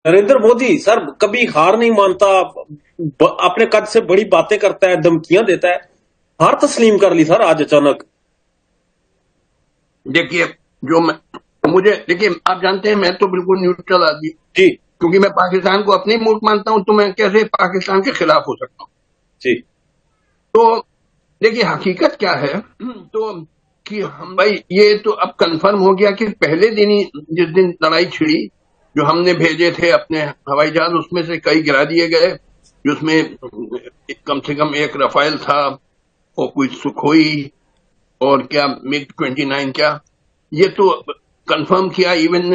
Narendra Modi sir कभी हार नहीं मानता, अपने कद से बड़ी बातें करता है, धमकियां देता है। हार तस्लीम कर ली सर आज अचानक। देखिए, जो मैं मुझे देखिए, आप जानते हैं मैं तो बिल्कुल न्यूट्रल आदमी, जी क्योंकि मैं पाकिस्तान को अपनी मुल्क मानता हूं, तो मैं कैसे पाकिस्तान के खिलाफ हो सकता हूं। जी। तो देखिए, हकीकत क्या है तो कि हम भाई, ये तो अब कंफर्म हो गया कि पहले दिन ही जिस दिन लड़ाई छिड़ी, जो हमने भेजे थे अपने हवाई जहाज, उसमें से कई गिरा दिए गए, जिसमें कम से कम एक रफाइल था और कुछ सुखोई और क्या मिग-29, क्या ये तो कंफर्म किया। इवन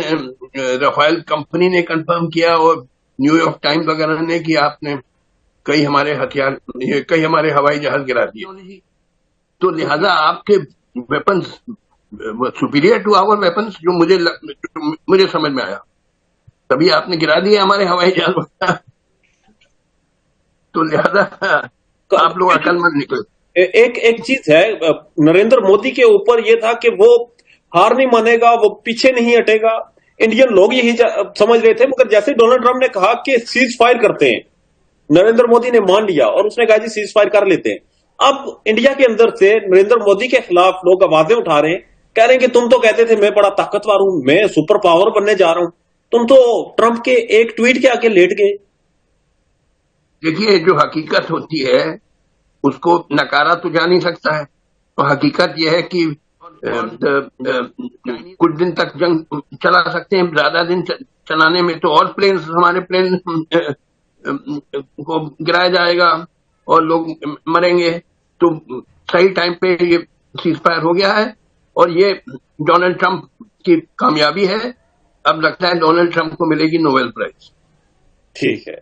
रफाइल कंपनी ने कंफर्म किया और न्यूयॉर्क टाइम्स वगैरह ने कि आपने कई हमारे हवाई जहाज गिरा दिए। तो लिहाजा आपके weapons superior to our weapons, जो मुझे समझ में आया, तभी आपने गिरा दिए हमारे हवाई जहाज। तो लिहाजा आप लोग अकलमंद निकले। एक एक चीज है, नरेंद्र मोदी के ऊपर ये था कि वो हार नहीं मानेगा, वो पीछे नहीं हटेगा। इंडियन लोग यही समझ रहे थे, मगर जैसे डोनाल्ड ट्रंप ने कहा कि सीज फायर करते हैं, नरेंद्र मोदी ने मान लिया और उसने कहा जी सीज फायर कर लेते हैं। अब इंडिया के अंदर से नरेंद्र मोदी के खिलाफ लोग आवाजें उठा रहे हैं, कह रहे हैं कि तुम तो कहते थे मैं बड़ा ताकतवर हूं, मैं सुपर पावर बनने जा रहा हूं, तुम तो ट्रंप के एक ट्वीट के आगे लेट गए। देखिए, जो हकीकत होती है उसको नकारा तो जा नहीं सकता है। तो हकीकत यह है कि कुछ दिन तक जंग चला सकते हैं, ज्यादा दिन चलाने में तो और हमारे प्लेन को गिराया जाएगा और लोग मरेंगे। तो सही टाइम पे ये सीज फायर हो गया है और ये डोनाल्ड ट्रंप की कामयाबी है। अब लगता है डोनाल्ड ट्रंप को मिलेगी नोबेल प्राइज। ठीक है।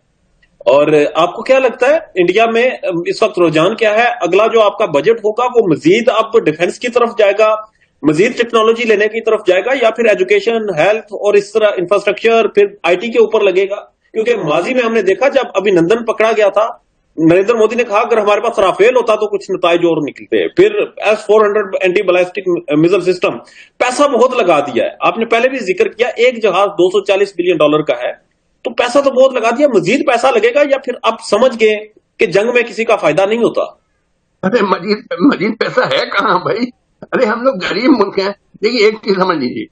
और आपको क्या लगता है इंडिया में इस वक्त रुझान क्या है? अगला जो आपका बजट होगा वो मजीद अब डिफेंस की तरफ जाएगा, मजीद टेक्नोलॉजी लेने की तरफ जाएगा, या फिर एजुकेशन, हेल्थ और इस तरह इंफ्रास्ट्रक्चर फिर आईटी के ऊपर लगेगा? क्योंकि माजी में हमने देखा जब अभिनंदन पकड़ा गया था, नरेंद्र मोदी ने कहा अगर हमारे पास राफेल होता तो कुछ नताइज और निकलते। फिर S-400 anti ballistic missile system, पैसा बहुत लगा दिया है। आपने पहले भी जिक्र किया एक जहाज $240 बिलियन का है, तो पैसा तो बहुत लगा दिया, मजीद पैसा लगेगा या फिर आप समझ गए कि जंग में किसी का फायदा नहीं होता? अरे मजीद मजीद पैसा है कहाँ भाई? अरे हम लोग गरीब मुल्क हैं। देखिए, एक चीज समझ लीजिए,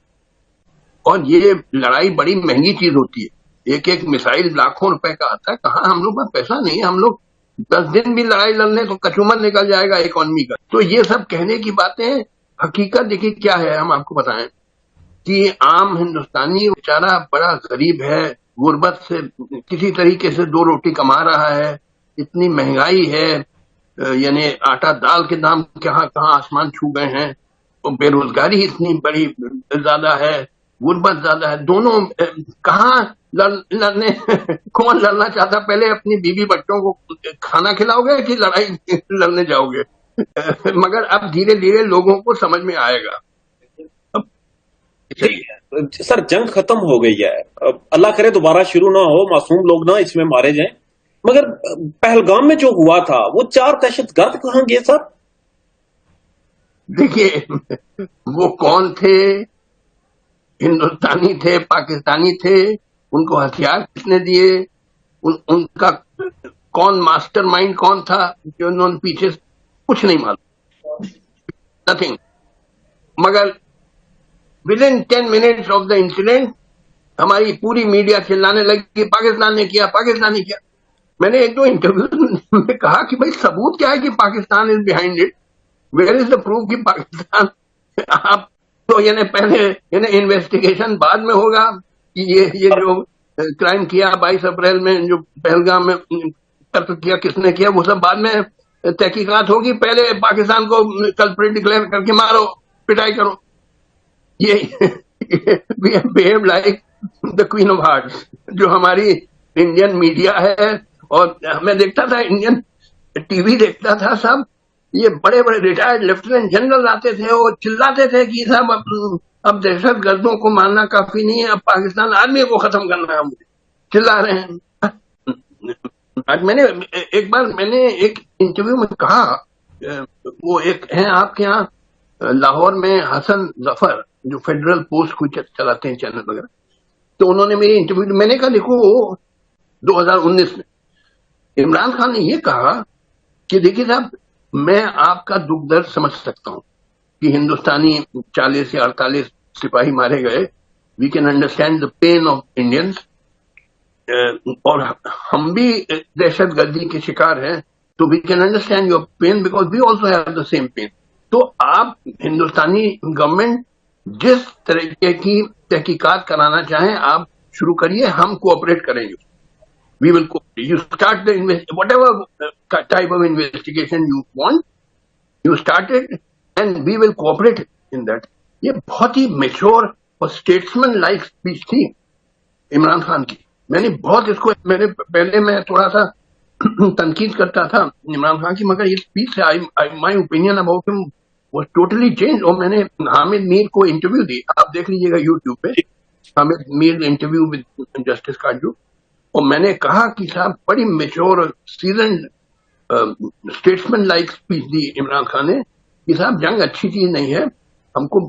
और ये लड़ाई बड़ी महंगी चीज होती है। एक एक मिसाइल लाखों रुपए का आता है। कहाँ हम लोग पास पैसा नहीं है। हम लोग 10 दिन भी लड़ाई लड़ लें तो कचूमर निकल जाएगा इकोनॉमी का। तो ये सब कहने की बातें हैं। हकीकत देखिए क्या है, हम आपको बताएं कि आम हिंदुस्तानी बेचारा बड़ा गरीब है, गुर्बत से किसी तरीके से दो रोटी कमा रहा है। इतनी महंगाई है, यानी आटा दाल के दाम कहाँ कहाँ आसमान छू गए हैं, और बेरोजगारी इतनी बड़ी ज्यादा है, गुर्बत ज्यादा है। दोनों कहाँ लड़ने कौन लड़ना चाहता? पहले अपनी बीवी बच्चों को खाना खिलाओगे कि लड़ाई लड़ने जाओगे? मगर अब धीरे धीरे लोगों को समझ में आएगा। सर जंग खत्म हो गई है, अब अल्लाह करे दोबारा शुरू ना हो, मासूम लोग ना इसमें मारे जाएं। मगर पहलगाम में जो हुआ था वो 4 दहशतगर्द कहां गए सर? देखिए, वो कौन थे? हिंदुस्तानी थे, पाकिस्तानी थे? उनको हथियार किसने दिए? उनका कौन मास्टरमाइंड कौन था जो उन्होंने पीछे? कुछ नहीं मालूम, नथिंग। मगर with in 10 minutes of the incident हमारी पूरी मीडिया चिल्लाने लगी पाकिस्तान ने किया, पाकिस्तान ने किया। मैंने एक दो इंटरव्यू में कहा कि भाई सबूत क्या है कि Pakistan is behind it? Where is the proof कि पाकिस्तान? आप तो यानी पहले यानी इन्वेस्टिगेशन बाद में होगा कि ये जो क्राइम किया 22 अप्रैल में, जो पहलगाम में कत्ल किया, किसने किया, वो सब बाद में तहकीकात होगी। पहले पाकिस्तान को कल्प्रिट डिक्लेयर करके मारो, पिटाई करो। ये behave like the queen of hearts, जो हमारी इंडियन मीडिया है। और मैं देखता था, इंडियन टीवी देखता था, सब ये बड़े बड़े रिटायर्ड लेफ्टिनेंट जनरल आते थे और चिल्लाते थे कि साहब अब दहशत गर्दों को मारना काफी नहीं है, अब पाकिस्तान आर्मी को खत्म करना है। मुझे चिल्ला रहे हैं। आज मैंने एक इंटरव्यू में कहा, वो एक है आपके यहाँ लाहौर में, हसन जफर, जो फेडरल पोस्ट को चलाते हैं, चैनल वगैरह, तो उन्होंने मेरी इंटरव्यू, मैंने कहा देखो 2019 में इमरान खान ने ये कहा कि देखिए साहब, मैं आपका दुख दर्द समझ सकता हूं कि हिंदुस्तानी 40 या 48 सिपाही मारे गए, we can understand the pain of Indians, और हम भी दहशत गर्दी के शिकार हैं, तो we can understand your pain because we also have the same pain. तो आप हिंदुस्तानी गवर्नमेंट जिस तरीके की तहकीकात कराना चाहें आप शुरू करिए, हम कोऑपरेट करेंगे। We will you start the whatever type of investigation you want, you start it and we will cooperate in that। ये बहुत ही मेच्योर और स्टेट्समैन लाइक स्पीच थी इमरान खान की। मैंने बहुत इसको, मैंने पहले मैं थोड़ा सा तनकीद करता था इमरान खान की, मगर ये स्पीच से my opinion about him was totally change. और मैंने हामिद मीर को इंटरव्यू दी, आप देख लीजिएगा यूट्यूब पे, Hamid Mir interview with justice काजू, और मैंने कहा कि साहब बड़ी मेच्योर और सीजन्ड स्टेट्समैन लाइक स्पीच दी इमरान खान ने कि साहब जंग अच्छी चीज नहीं है, हमको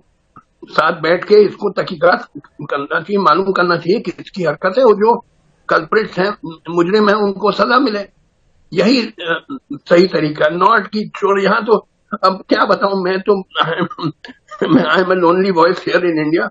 साथ बैठ के इसको तहकीकात करना चाहिए, मालूम करना चाहिए कि इसकी हरकत है, और जो कल्प्रिट्स हैं, मुजरिम हैं, उनको सजा मिले। यही सही तरीका, नॉट की चोर। यहाँ तो अब क्या बताऊं, मैं तो I am a lonely voice here in India.